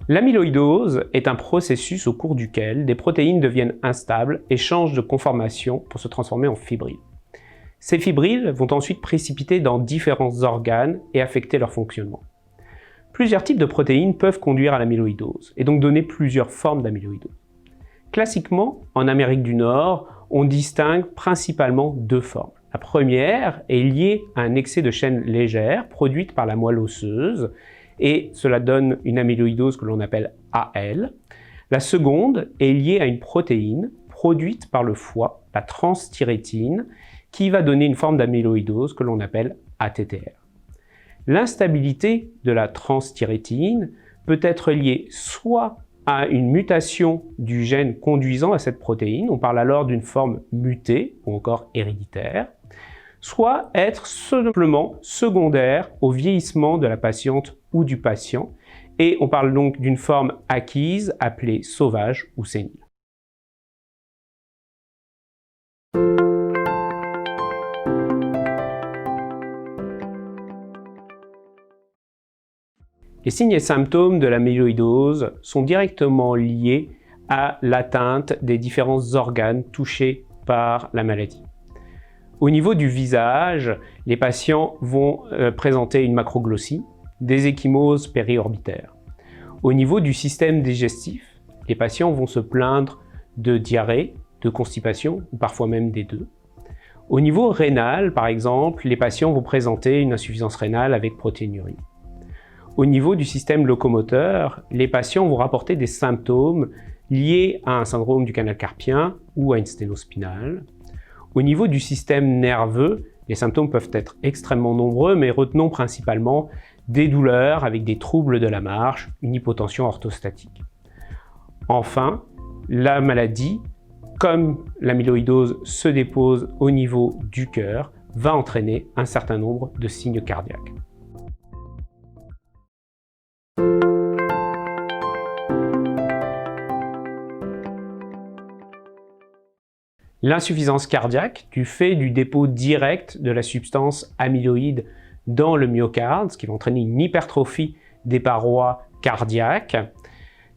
L'amyloïdose est un processus au cours duquel des protéines deviennent instables et changent de conformation pour se transformer en fibrilles. Ces fibrilles vont ensuite précipiter dans différents organes et affecter leur fonctionnement. Plusieurs types de protéines peuvent conduire à l'amyloïdose et donc donner plusieurs formes d'amyloïdose. Classiquement, en Amérique du Nord, on distingue principalement deux formes. La première est liée à un excès de chaînes légères produites par la moelle osseuse et cela donne une amyloïdose que l'on appelle AL. La seconde est liée à une protéine produite par le foie, la transthyrétine, qui va donner une forme d'amyloïdose que l'on appelle ATTR. L'instabilité de la transthyrétine peut être liée soit à une mutation du gène conduisant à cette protéine, on parle alors d'une forme mutée ou encore héréditaire, soit être simplement secondaire au vieillissement de la patiente ou du patient, et on parle donc d'une forme acquise appelée sauvage ou sénile. Les signes et symptômes de l'amyloïdose sont directement liés à l'atteinte des différents organes touchés par la maladie. Au niveau du visage, les patients vont présenter une macroglossie, des ecchymoses périorbitaires. Au niveau du système digestif, les patients vont se plaindre de diarrhée, de constipation, ou parfois même des deux. Au niveau rénal, par exemple, les patients vont présenter une insuffisance rénale avec protéinurie. Au niveau du système locomoteur, les patients vont rapporter des symptômes liés à un syndrome du canal carpien ou à une sténose spinale. Au niveau du système nerveux, les symptômes peuvent être extrêmement nombreux, mais retenons principalement des douleurs avec des troubles de la marche, une hypotension orthostatique. Enfin, la maladie, comme l'amyloïdose se dépose au niveau du cœur, va entraîner un certain nombre de signes cardiaques. L'insuffisance cardiaque, du fait du dépôt direct de la substance amyloïde dans le myocarde, ce qui va entraîner une hypertrophie des parois cardiaques,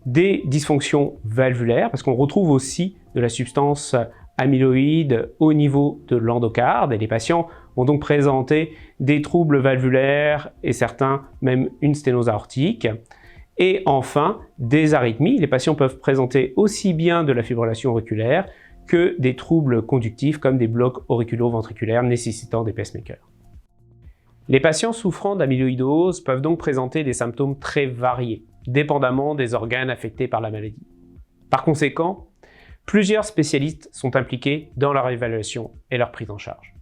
des dysfonctions valvulaires, parce qu'on retrouve aussi de la substance amyloïde au niveau de l'endocarde, et les patients vont donc présenter des troubles valvulaires et certains même une sténose aortique. Et enfin, des arythmies. Les patients peuvent présenter aussi bien de la fibrillation auriculaire que des troubles conductifs comme des blocs auriculo-ventriculaires nécessitant des pacemakers. Les patients souffrant d'amyloïdose peuvent donc présenter des symptômes très variés, dépendamment des organes affectés par la maladie. Par conséquent, plusieurs spécialistes sont impliqués dans leur évaluation et leur prise en charge.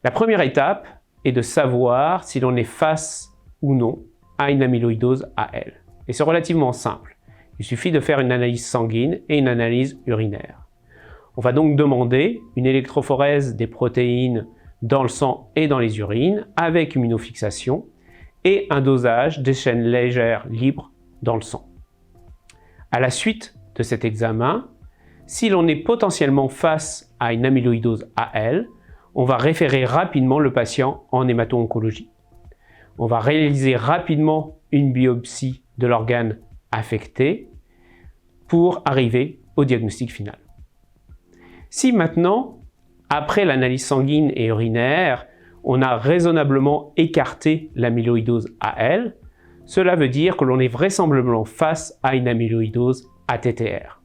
La première étape est de savoir si l'on est face ou non à une amyloïdose AL. Et c'est relativement simple. Il suffit de faire une analyse sanguine et une analyse urinaire. On va donc demander une électrophorèse des protéines dans le sang et dans les urines avec immunofixation et un dosage des chaînes légères libres dans le sang. À la suite de cet examen, si l'on est potentiellement face à une amyloïdose AL, on va référer rapidement le patient en hémato-oncologie. On va réaliser rapidement une biopsie de l'organe affecté pour arriver au diagnostic final. Si maintenant, après l'analyse sanguine et urinaire, on a raisonnablement écarté l'amyloïdose AL, cela veut dire que l'on est vraisemblablement face à une amyloïdose ATTR.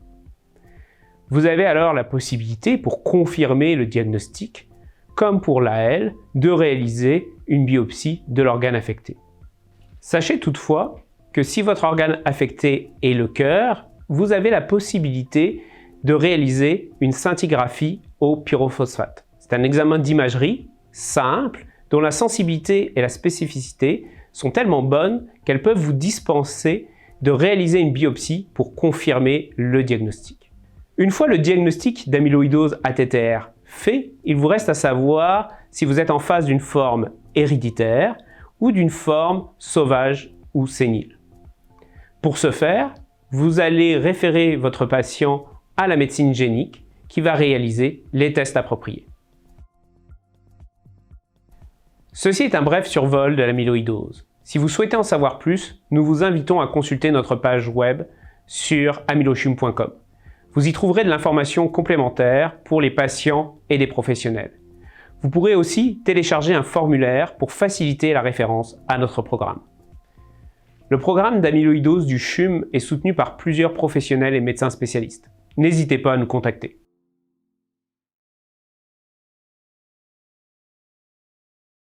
Vous avez alors la possibilité, pour confirmer le diagnostic, comme pour l'AL, de réaliser une biopsie de l'organe affecté. Sachez toutefois que si votre organe affecté est le cœur, vous avez la possibilité de réaliser une scintigraphie au pyrophosphate. C'est un examen d'imagerie simple dont la sensibilité et la spécificité sont tellement bonnes qu'elles peuvent vous dispenser de réaliser une biopsie pour confirmer le diagnostic. Une fois le diagnostic d'amyloïdose ATTR fait, il vous reste à savoir si vous êtes en face d'une forme héréditaire ou d'une forme sauvage ou sénile. Pour ce faire, vous allez référer votre patient à la médecine génique qui va réaliser les tests appropriés. Ceci est un bref survol de l'amyloïdose. Si vous souhaitez en savoir plus, nous vous invitons à consulter notre page web sur amylochum.com. Vous y trouverez de l'information complémentaire pour les patients et les professionnels. Vous pourrez aussi télécharger un formulaire pour faciliter la référence à notre programme. Le programme d'amyloïdose du CHUM est soutenu par plusieurs professionnels et médecins spécialistes. N'hésitez pas à nous contacter.